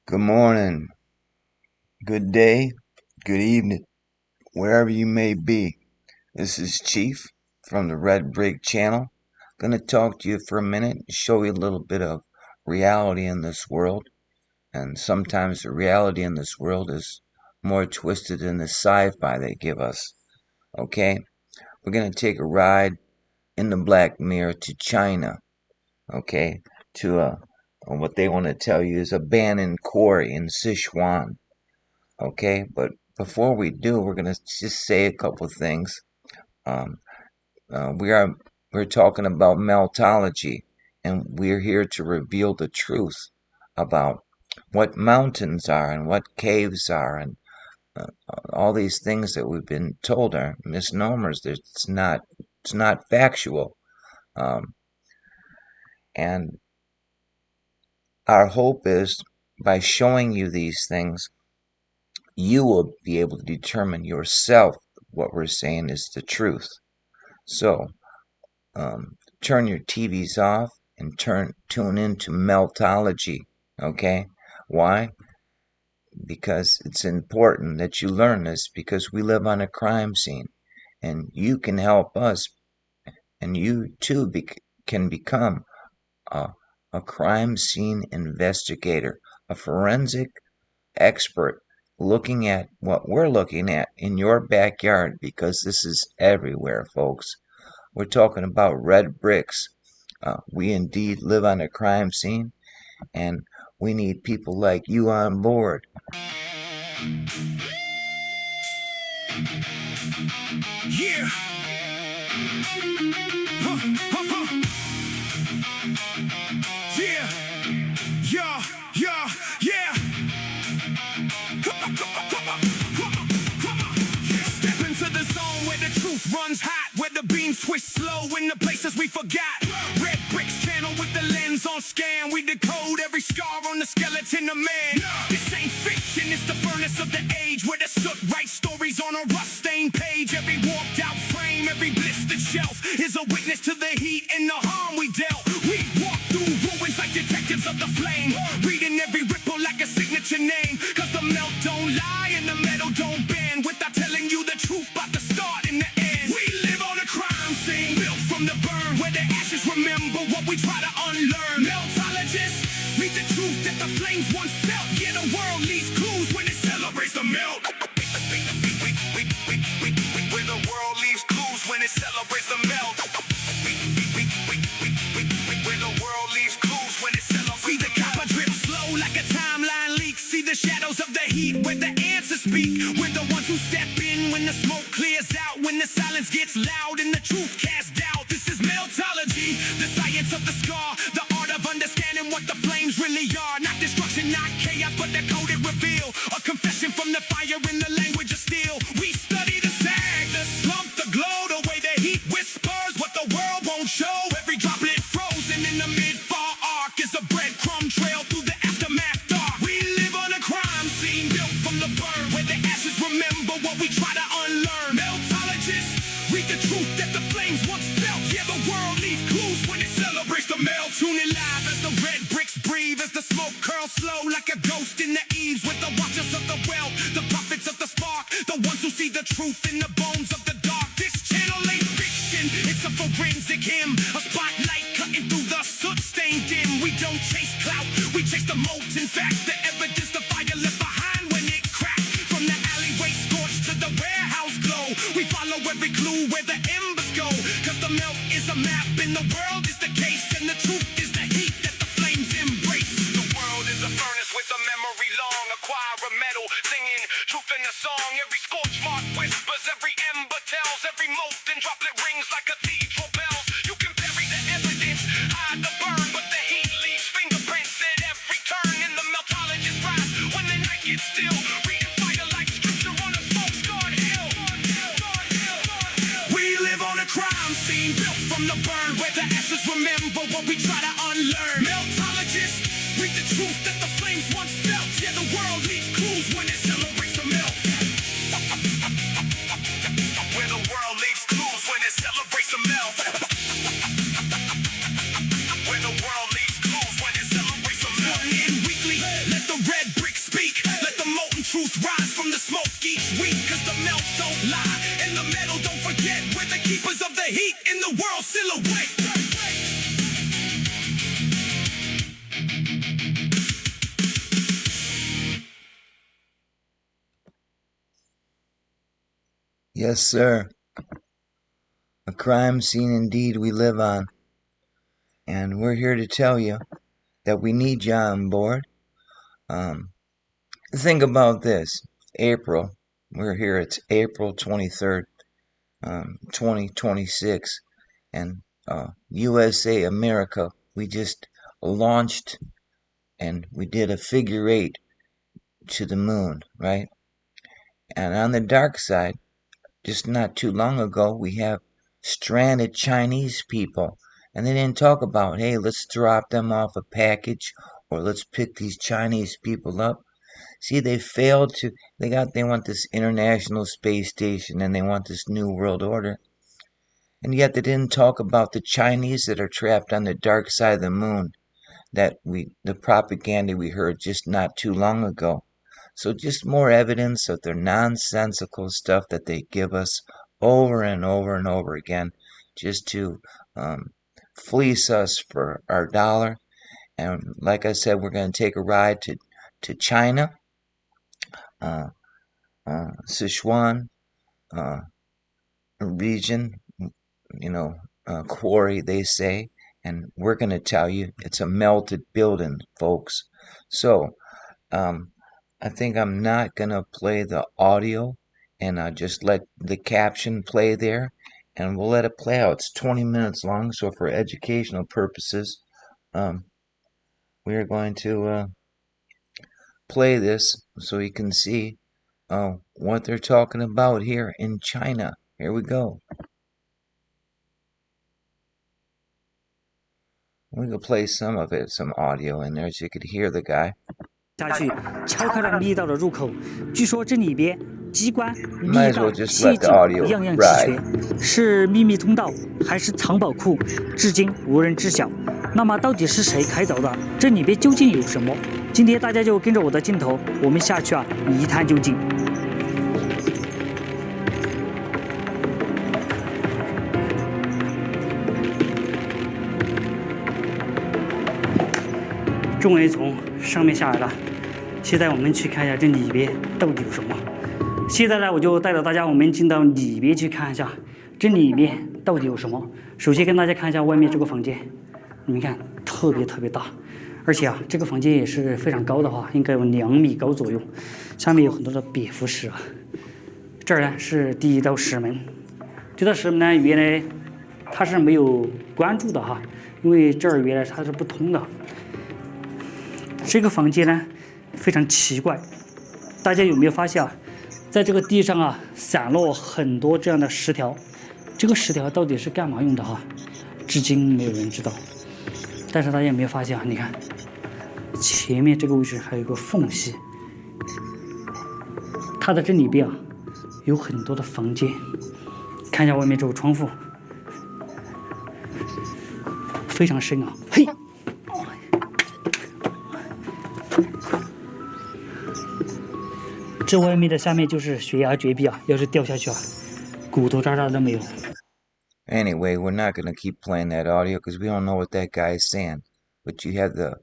Good morning, good day, good evening, wherever you may be. This is Chief from the Red Brick Channel. Going to talk to you for a minute and show you a little bit of reality in this world. And sometimes the reality in this world is more twisted than the sci-fi they give us. Okay? We're going to take a ride in the Black Mirror to China. Okay? To what they want to tell you is abandoned quarry in Sichuan. Okay, but before we do, we're gonna just say a couple of things. Um, we're talking about meltology, and we're here to reveal the truth about what mountains are and what caves are, and all these things that we've been told are misnomers. It's not factual. Um, and our hope is by showing you these things, you will be able to determine yourself what we're saying is the truth. So, turn your TVs off and tune into Meltology. Okay? Why? Because it's important that you learn this because we live on a crime scene, and you can help us, and you too can become a, a crime scene investigator, a forensic expert looking at what we're looking at in your backyard because this is everywhere, folks. We're talking about red bricks. We indeed live on a crime scene, and we need people like you on board. Yeah. Huh, huh, huh. Yeah. Yeah. Yeah. Yeah. Step into the zone where the truth runs hot, where the beams twist slow in the places we forgot. Red Bricks channel with the lens on scan. We decode every scar on the skeleton of man. This ain't fiction, it's the furnace of the age, where the soot writes stories on a rust-stained page. Every warped out frame, every blistered shelf is a witness to the heat and the harm we dealt. We walk through ruins like detectives of the flame, reading every ripple like a signature name. Cause the melt don't lie and the metal don't bend, without telling you the truth about the start and the end. We live on a crime scene, built from the burn, where the ashes remember what we try to unlearn. Meltologists read the truth that the flames once felt. Yeah, the world leaves clues when it celebrates the melt. Where the world leaves clues when it celebrates the melt. Where the world leaves clues when it celebrates. See the copper drip slow like a timeline leak. See the shadows of the heat where the answers speak. We're the ones who step in when the smoke clears out, when the silence gets loud and the truth casts doubt. This is meltology, the science of the scar, the art of understanding what the flames really are. Not destruction, not chaos, but the coded reveal. A confession from the fire in the language of steel. We study the sag, the slump, the glow, the way the heat whispers what the world won't show. Every droplet frozen in the mid-far arc is a breadcrumb trail through the aftermath dark. We live on a crime scene built from the burn, where the ashes remember what we try to unlearn. Meltologists read the truth that the flames once felt. Yeah, the world leaves clues when it celebrates the melt. Tune in live as the red bricks breathe, as the smoke curls slow like a ghost in the eaves. With the watchers of the well, the prophets of the spark, the ones who see the truth in the bones of the dark. This channel ain't fiction, it's a forensic hymn, a spotlight cutting through the soot-stained dim. We don't chase clout, we chase the molten fact, the evidence the fire left behind when it cracked. From the alleyway scorched to the warehouse glow, we follow every clue where the embers go. Cause the melt is a map and the world is the case, and the truth is the heat that the flames embrace. The world is a furnace with a memory long, a choir of metal singing truth in the song. Every scorch mark whispers, every ember tells, every molten droplet rings like cathedral bells. You can bury the evidence, hide the burn, but the heat leaves fingerprints at every turn. In the meltologist rise when the night gets still, reading fire like scripture on a smoke-scarred hill. We live on a crime scene built from the burn, where the ashes remember what we try to unlearn. Meltologists read the truth that the flames once felt. Yeah, the world leaves clues when it celebrates the melt. Where the world leaves clues when it celebrates the melt. Where the world leaves clues when it celebrates the melt. Tune in weekly, let the red world silhouette. Yes, sir. A crime scene indeed we live on. And we're here to tell you that we need you on board. Um, think about this. April. We're here. It's April 23rd, 2026. And USA, America, we just launched and we did a figure eight to the moon, right? And on the dark side, just not too long ago, we have stranded Chinese people. And they didn't talk about, hey, let's drop them off a package or let's pick these Chinese people up. See, they failed to, they want this international space station and they want this new world order. And yet they didn't talk about the Chinese that are trapped on the dark side of the moon the propaganda we heard just not too long ago. So just more evidence of their nonsensical stuff that they give us over and over and over again just to fleece us for our dollar. And like I said, we're going to take a ride to China, uh, Sichuan uh, region, quarry, they say. And we're going to tell you it's a melted building, folks. So, um, I think I'm not gonna play the audio and just let the caption play there and we'll let it play out. It's 20 minutes long, so for educational purposes, um, we are going to play this so you can see what they're talking about here in China. Here we go. We can play some of it, some audio in there so you could hear the guy. 下去，敲开了密道的入口。据说这里边机关、 Might 密 as well 道、 just 陷 let the 阱 audio 样样齐 ride. 全，是秘密通道还是藏宝库，至今无人知晓。那么到底是谁开凿的？这里边究竟有什么？今天大家就跟着我的镜头，我们下去一探究竟。终于从上面下来了，现在我们去看一下这里边到底有什么。现在呢，我就带着大家，我们进到里边去看一下，这里面到底有什么。首先跟大家看一下外面这个房间，你们看特别大，而且这个房间也是非常高的应该有2米高左右，下面有很多的蝙蝠石这儿呢是第一道石门，这道石门呢原来它是没有关注的因为这儿原来它是不通的。这个房间呢非常奇怪，大家有没有发现在这个地上散落很多这样的石条，这个石条到底是干嘛用的至今没有人知道。但是大家有没有发现你看前面这个位置还有个缝隙，它的这里边有很多的房间，看一下外面这个窗户，非常深嘿。这外面的下面就是悬崖绝壁要是掉下去骨头渣渣都没有。 Anyway, we're not gonna keep playing that audio because we don't know what that guy is saying. But you have the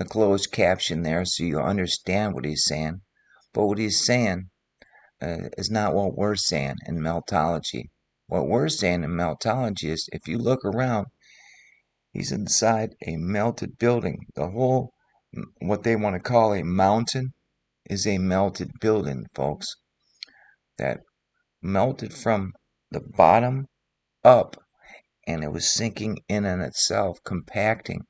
closed caption there so you understand what he's saying. But what he's saying is not what we're saying in meltology. What we're saying in meltology is if you look around, he's inside a melted building. The whole, what they want to call a mountain, is a melted building, folks. That melted from the bottom up, and it was sinking in on itself, compacting.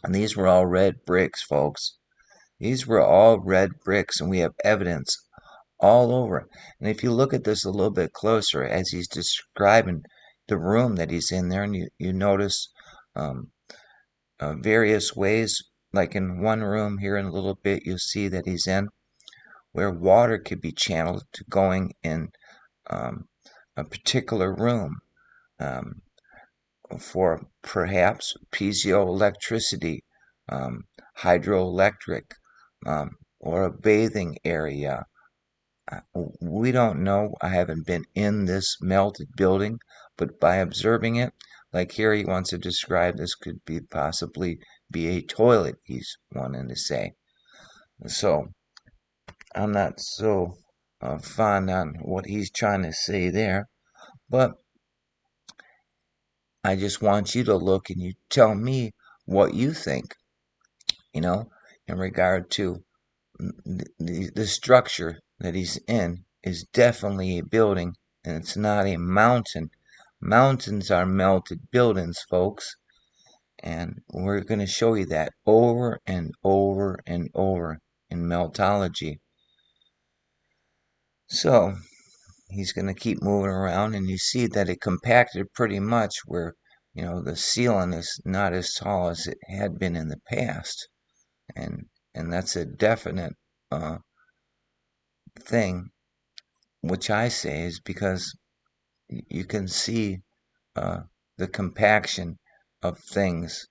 And these were all red bricks, folks. These were all red bricks, and we have evidence all over. And if you look at this a little bit closer, as he's describing the room that he's in there, and you notice various ways, like in one room here in a little bit, you'll see that he's in, where water could be channeled to going in a particular room for perhaps piezoelectricity, hydroelectric, or a bathing area. We don't know. I haven't been in this melted building, but by observing it, like here he wants to describe this could be possibly be a toilet, he's wanting to say. So I'm not so fond on what he's trying to say there, but I just want you to look and you tell me what you think, you know, in regard to the structure that he's in is definitely a building and it's not a mountain. Mountains are melted buildings, folks, and we're going to show you that over and over and over in meltology. So he's going to keep moving around, and you see that it compacted pretty much where, the ceiling is not as tall as it had been in the past, and that's a definite thing, which I say is because you can see uh, the compaction of things,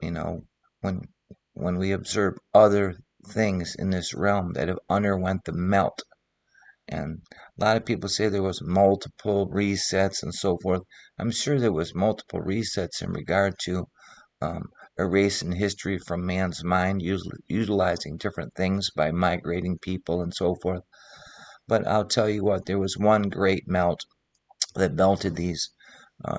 you know, when we observe other things in this realm that have underwent the melt. And a lot of people say there was multiple resets and so forth. I'm sure there was multiple resets in regard to erasing history from man's mind, utilizing different things by migrating people and so forth. But I'll tell you what, there was one great melt that melted these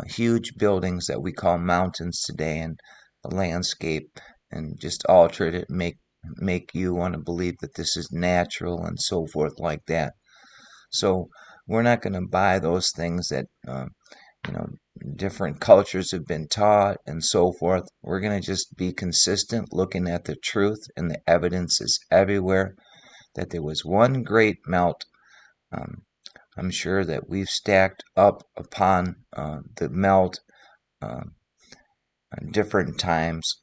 huge buildings that we call mountains today and the landscape and just altered it, make you want to believe that this is natural and so forth like that. So we're not going to buy those things that you know different cultures have been taught and so forth. We're going to just be consistent, looking at the truth, and the evidence is everywhere that there was one great melt. Um, I'm sure that we've stacked up upon the melt uh, at different times,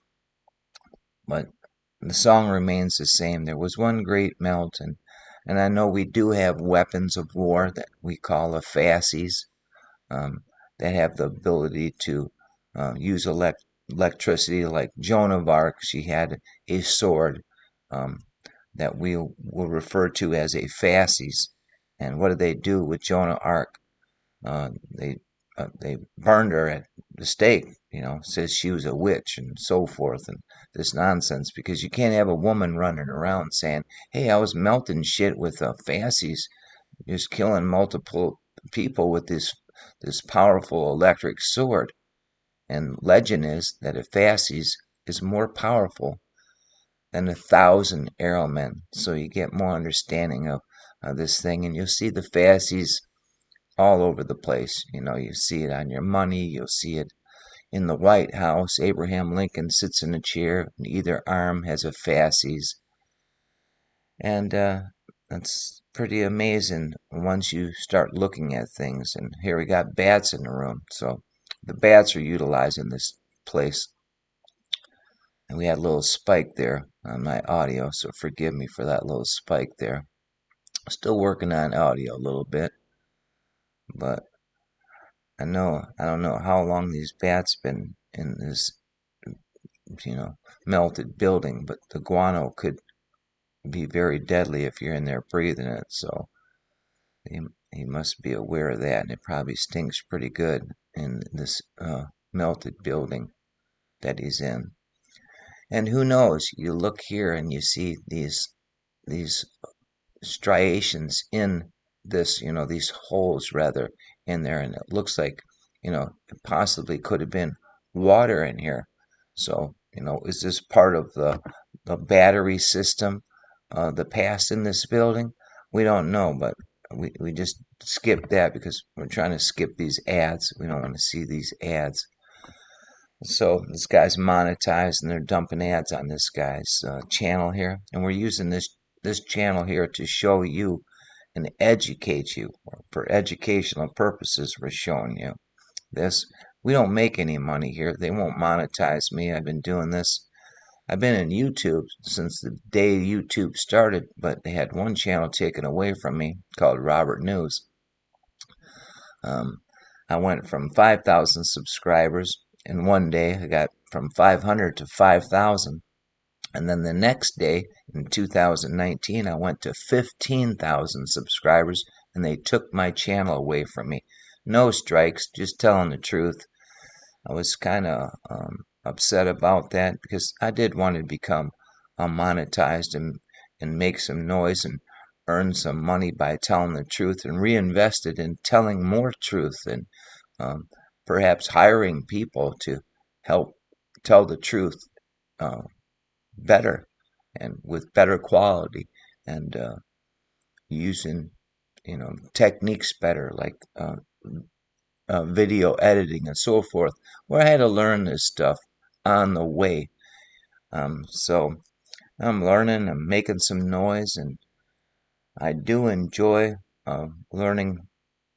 but the song remains the same. There was one great melt, and I know we do have weapons of war that we call the fasces, um, that have the ability to use electricity. Like Joan of Arc, she had a sword um, that we will refer to as a fasces. And what did they do with Joan of Arc? Uh, they they burned her at the stake. Says she was a witch and so forth, and this nonsense, because you can't have a woman running around saying, "Hey, I was melting shit with fasces, just killing multiple people with this powerful electric sword." And legend is that a fasces is more powerful than 1,000 arrowmen. So you get more understanding of this thing, and you'll see the fasces all over the place. You see it on your money, you'll see it in the White House. Abraham Lincoln sits in a chair, and either arm has a fasces. And that's pretty amazing once you start looking at things. And here we got bats in the room. So the bats are utilizing this place. And we had a little spike there on my audio, so forgive me for that little spike there. Still working on audio a little bit, but I don't know how long these bats been in this, melted building, but the guano could be very deadly if you're in there breathing it. So he must be aware of that, and it probably stinks pretty good in this melted building that he's in. And who knows? You look here and you see these striations in this, these holes rather in there, and it looks like, it possibly could have been water in here. So, is this part of the battery system, the past in this building? We don't know, but we just skip that because we're trying to skip these ads. We don't want to see these ads. So this guy's monetized, and they're dumping ads on this guy's channel here, and we're using this channel here to show you and educate you. For educational purposes, we're showing you this. We don't make any money here. They won't monetize me. I've been doing this. I've been in YouTube since the day YouTube started, but they had one channel taken away from me called Robert News. I went from 5,000 subscribers in one day. I got from 500 to 5,000. And then the next day, in 2019, I went to 15,000 subscribers, and they took my channel away from me no strikes, just telling the truth. I was kind of upset about that because I did want to become monetized and make some noise and earn some money by telling the truth and reinvest it in telling more truth and um, perhaps hiring people to help tell the truth uh, better and with better quality and using techniques better like video editing and so forth, where I had to learn this stuff on the way. So I'm learning, I'm making some noise, and I do enjoy learning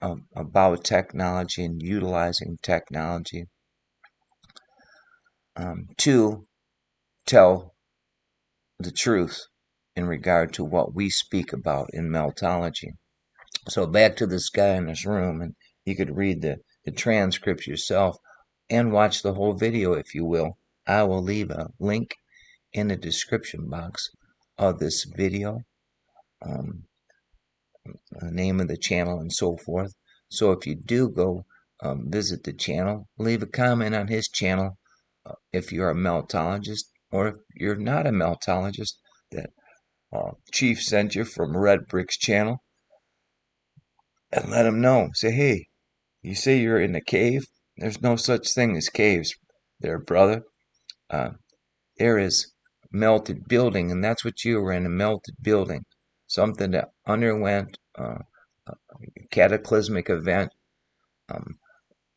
about technology and utilizing technology to tell the truth in regard to what we speak about in meltology. So back to this guy in this room, and you could read the transcripts yourself and watch the whole video if you will. I will leave a link in the description box of this video, um, the name of the channel and so forth. So if you do go visit the channel, leave a comment on his channel if you're a meltologist, or if you're not a meltologist, that Chief sent you from Red Brick's channel, and let him know. Say, hey, you say you're in a cave? There's no such thing as caves there, brother. Uh, there is melted building, and that's what you were in, a melted building. Something that underwent a cataclysmic event. Um,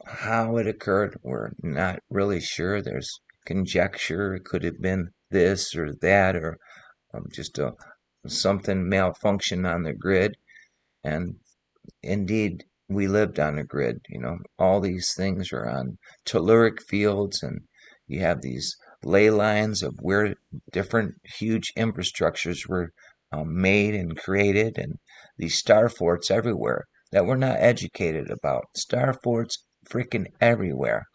how it occurred, we're not really sure. There's conjecture. It could have been this or that, or just something malfunction on the grid. And indeed, we lived on a grid. All these things are on telluric fields, and you have these ley lines of where different huge infrastructures were made and created, and these star forts everywhere that we're not educated about. Star forts freaking everywhere.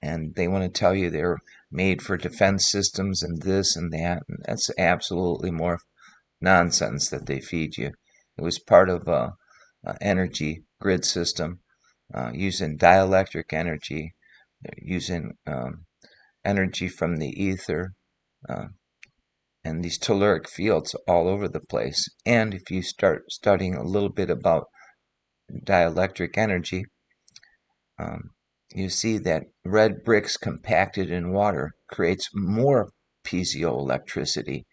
And they want to tell you they're made for defense systems and this and that. And that's absolutely more nonsense that they feed you. It was part of a energy grid system using dielectric energy, using energy from the ether, uh, and these telluric fields all over the place. And if you start studying a little bit about dielectric energy, um, you see that red bricks compacted in water creates more piezoelectricity.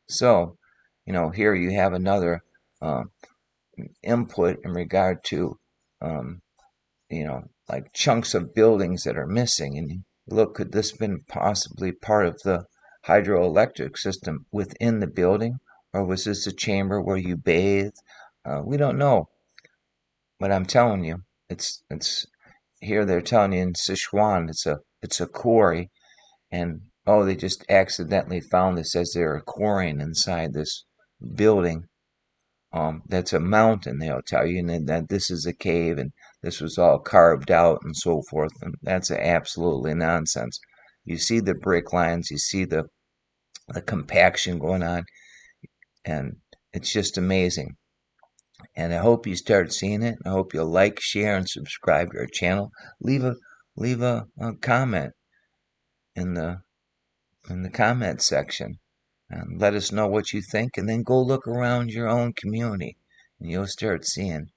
So, here you have another uh, input in regard to, um, like chunks of buildings that are missing. And look, could this have been possibly part of the hydroelectric system within the building? Or was this a chamber where you bathe? We don't know. But I'm telling you, it's here they're telling you in Sichuan it's a quarry, and oh, they just accidentally found this as they were quarrying inside this building. That's a mountain, they'll tell you, and that this is a cave, and this was all carved out and so forth, and that's absolutely nonsense. You see the brick lines, you see the compaction going on, and it's just amazing. And I hope you start seeing it. I hope you'll like, share, and subscribe to our channel. Leave a comment in the comment section and let us know what you think. And then go look around your own community, and you'll start seeing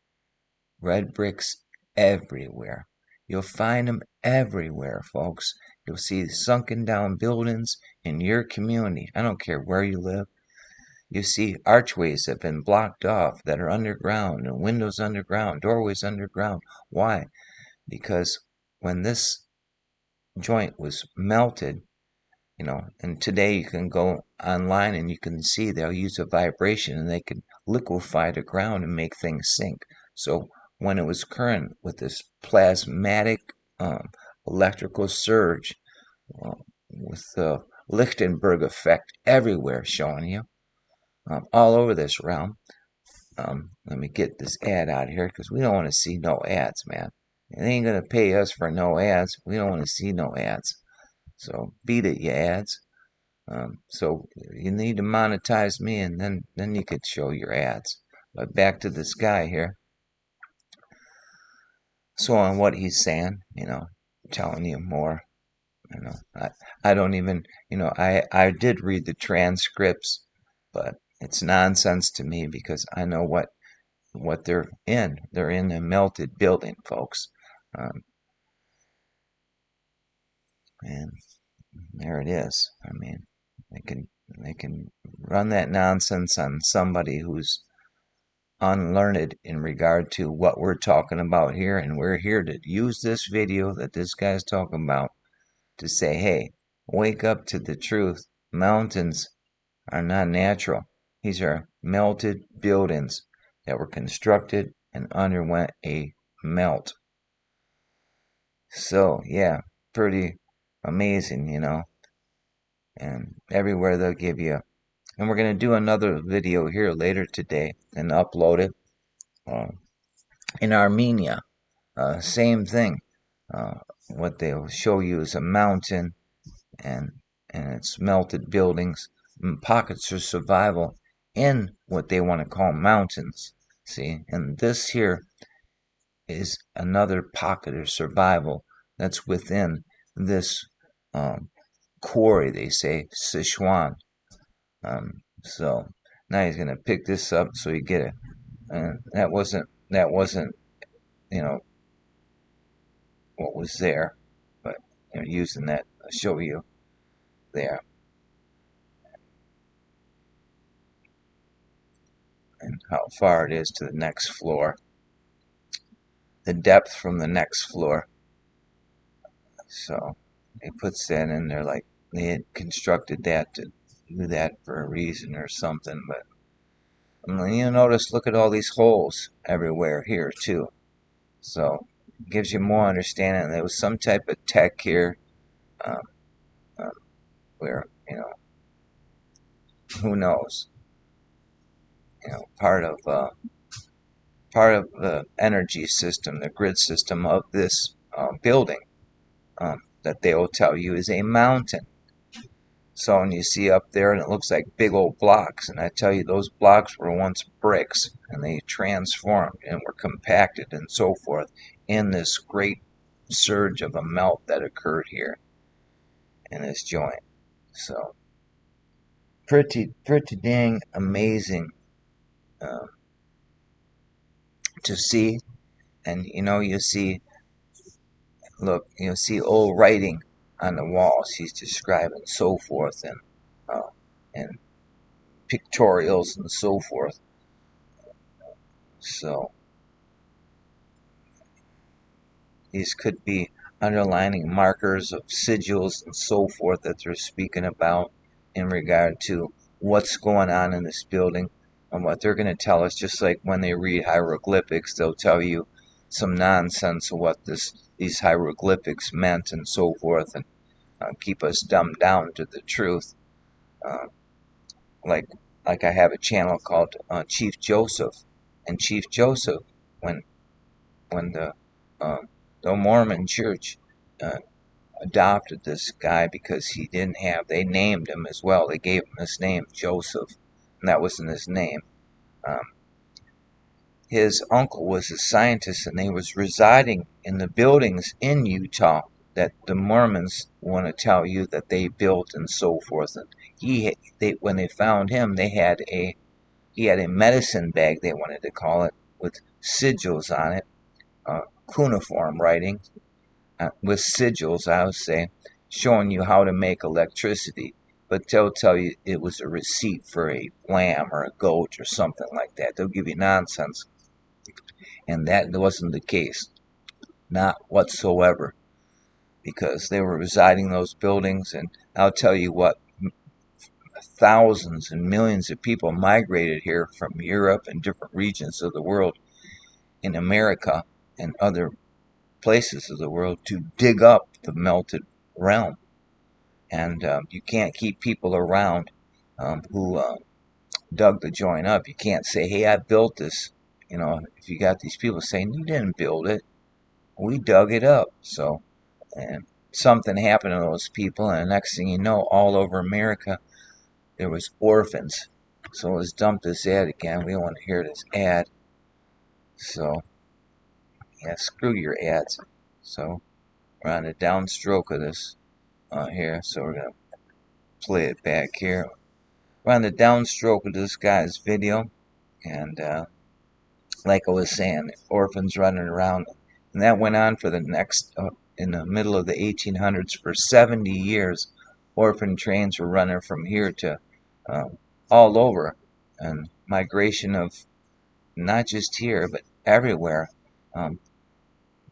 red bricks everywhere. You'll find them everywhere, folks. You'll see sunken down buildings in your community. I don't care where you live. You see archways that have been blocked off that are underground, and windows underground, doorways underground. Why? Because when this joint was melted, and today you can go online and you can see they'll use a vibration and they can liquefy the ground and make things sink. So when it was current with this plasmatic um, electrical surge, uh, with the Lichtenberg effect everywhere showing you, all over this realm. Let me get this ad out of here because we don't want to see no ads, man. They ain't gonna pay us for no ads. We don't want to see no ads. So beat it, you ads. So you need to monetize me, and then you could show your ads. But back to this guy here. So on what he's saying, telling you more. I don't even, I did read the transcripts, but it's nonsense to me because I know what they're in. They're in a melted building, folks. Um, and there it is. I mean, they can run that nonsense on somebody who's unlearned in regard to what we're talking about here, and we're here to use this video that this guy's talking about to say, hey, wake up to the truth. Mountains are not natural. These are melted buildings that were constructed and underwent a melt. So, yeah, pretty amazing, And everywhere they'll give you. And we're going to do another video here later today and upload it. In Armenia, same thing. What they'll show you is a mountain and it's melted buildings, pockets of survival in what they want to call mountains. See, and this here is another pocket of survival that's within this quarry. They say Sichuan. So now he's gonna pick this up so you get it. And that wasn't you know what was there, but using that, I'll show you there and how far it is to the next floor, the depth from the next floor. So he puts that in there like they had constructed that to do that for a reason or something. But you notice, look at all these holes everywhere here too. So it gives you more understanding. There was some type of tech here, um, where who knows, part of the energy system, the grid system of this building, that they will tell you is a mountain. So when you see up there and it looks like big old blocks, and I tell you those blocks were once bricks and they transformed and were compacted and so forth in this great surge of a melt that occurred here in this joint. So pretty dang amazing to see. And you see, look, see old writing on the walls he's describing, so forth, and pictorials and so forth. So these could be underlining markers of sigils and so forth that they're speaking about in regard to what's going on in this building and what they're going to tell us. Just like when they read hieroglyphics, they'll tell you some nonsense of what these hieroglyphics meant and so forth, and keep us dumbed down to the truth. Uh, like I have a channel called Chief Joseph, and Chief Joseph, when the Mormon Church uh, adopted this guy because he didn't have, they named him as well. They gave him this name, Joseph, and that wasn't his name. Um, his uncle was a scientist, and they was residing in the buildings in Utah that the Mormons want to tell you that they built and so forth. And when they found him, he had a medicine bag, they wanted to call it, with sigils on it, cuneiform writing, with sigils, I would say, showing you how to make electricity. But they'll tell you it was a receipt for a lamb or a goat or something like that. They'll give you nonsense. And that wasn't the case. Not whatsoever. Because they were residing in those buildings. And I'll tell you what, thousands and millions of people migrated here from Europe and different regions of the world, in America and other places of the world, to dig up the melted realm. And you can't keep people around who dug the joint up. You can't say, hey, I built this. If you got these people saying, you didn't build it, we dug it up. So, and something happened to those people, and the next thing you know, all over America, there was orphans. So let's dump this ad again. We don't want to hear this ad. So Yeah, screw your ads. So we're on the downstroke of this here. So we're gonna play it back here. We're on the downstroke of this guy's video, and like I was saying, orphans running around, and that went on for the next in the middle of the 1800s for 70 years. Orphan trains were running from here to all over, and migration of not just here but everywhere. Um,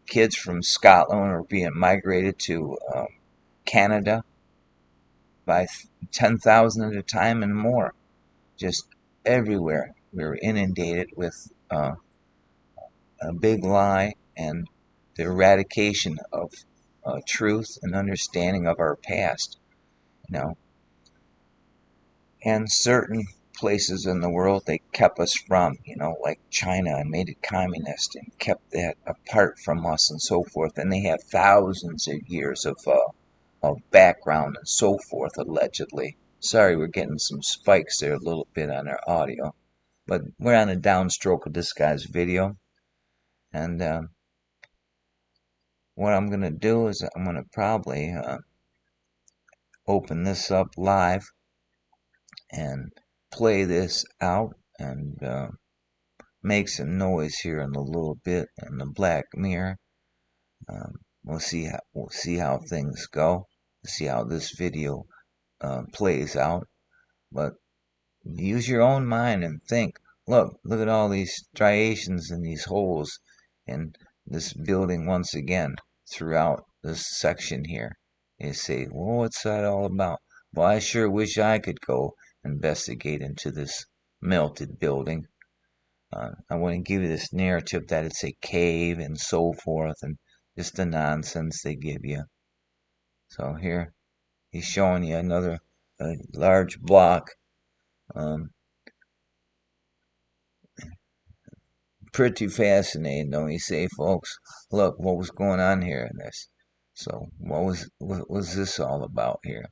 Kids from Scotland were being migrated to Canada by 10,000 at a time and more. Just everywhere. We were inundated with a big lie and the eradication of truth and understanding of our past. You know, and certain places in the world they kept us from, like China, and made it communist and kept that apart from us and so forth. And they have thousands of years of background and so forth, allegedly. Sorry, we're getting some spikes there a little bit on our audio, but we're on a downstroke of this guy's video. And what I'm going to do is I'm going to probably open this up live and play this out and make some noise here in a little bit in the Black Mirror. We'll see how things go. We'll see how this video plays out. But use your own mind and think. Look at all these striations and these holes in this building once again throughout this section here. You say, well, what's that all about? Well, I sure wish I could go investigate into this melted building. I wouldn't give you this narrative that it's a cave and so forth and just the nonsense they give you. So here he's showing you another large block. Um, Pretty fascinating, don't you say, folks? Look, what was going on here in this? So what was this all about here?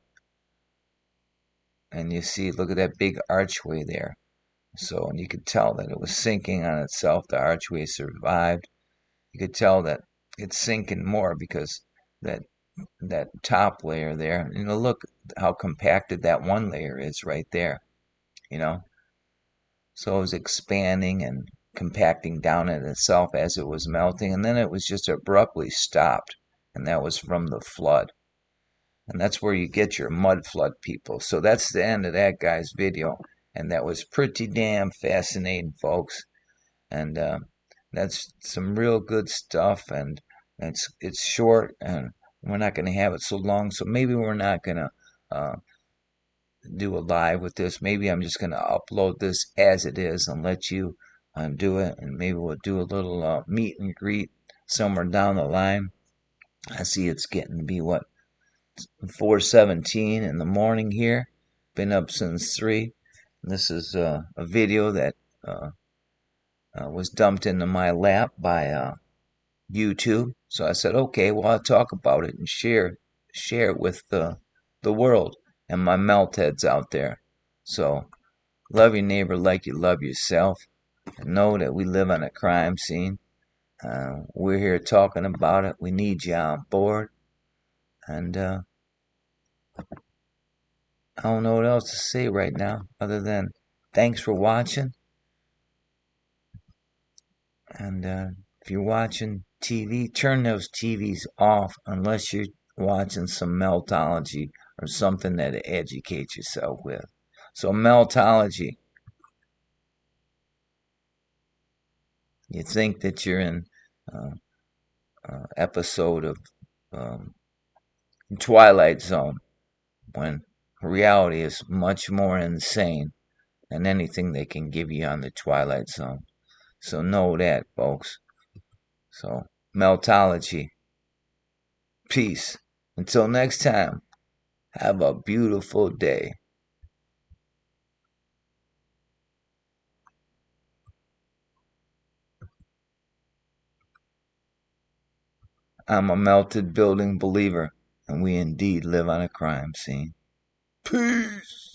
And you see, look at that big archway there. So, and you could tell that it was sinking on itself. The archway survived. You could tell that it's sinking more because that that top layer there. Look how compacted that one layer is right there. You know, so it was expanding and compacting down in itself as it was melting, and then it was just abruptly stopped, and that was from the flood. And that's where you get your mud flood, people. So that's the end of that guy's video, and that was pretty damn fascinating, folks. And that's some real good stuff, and it's short, and we're not going to have it so long, so maybe we're not going to do a live with this. Maybe I'm just going to upload this as it is and let you do it, and maybe we'll do a little meet and greet somewhere down the line. I see it's getting to be 4:17 in the morning here. Been up since 3. This is a video that was dumped into my lap by YouTube. So I said, okay, well, I'll talk about it and share it with the world and my melt heads out there. So love your neighbor like you love yourself. And know that we live on a crime scene. We're here talking about it. We need you on board. And I don't know what else to say right now other than thanks for watching. And if you're watching TV, turn those TVs off unless you're watching some meltology or something that educates yourself with. So meltology, you think that you're in episode of um, Twilight Zone when reality is much more insane than anything they can give you on the Twilight Zone. So know that, folks. So meltology. Peace. Until next time, have a beautiful day. I'm a melted building believer, and we indeed live on a crime scene. Peace.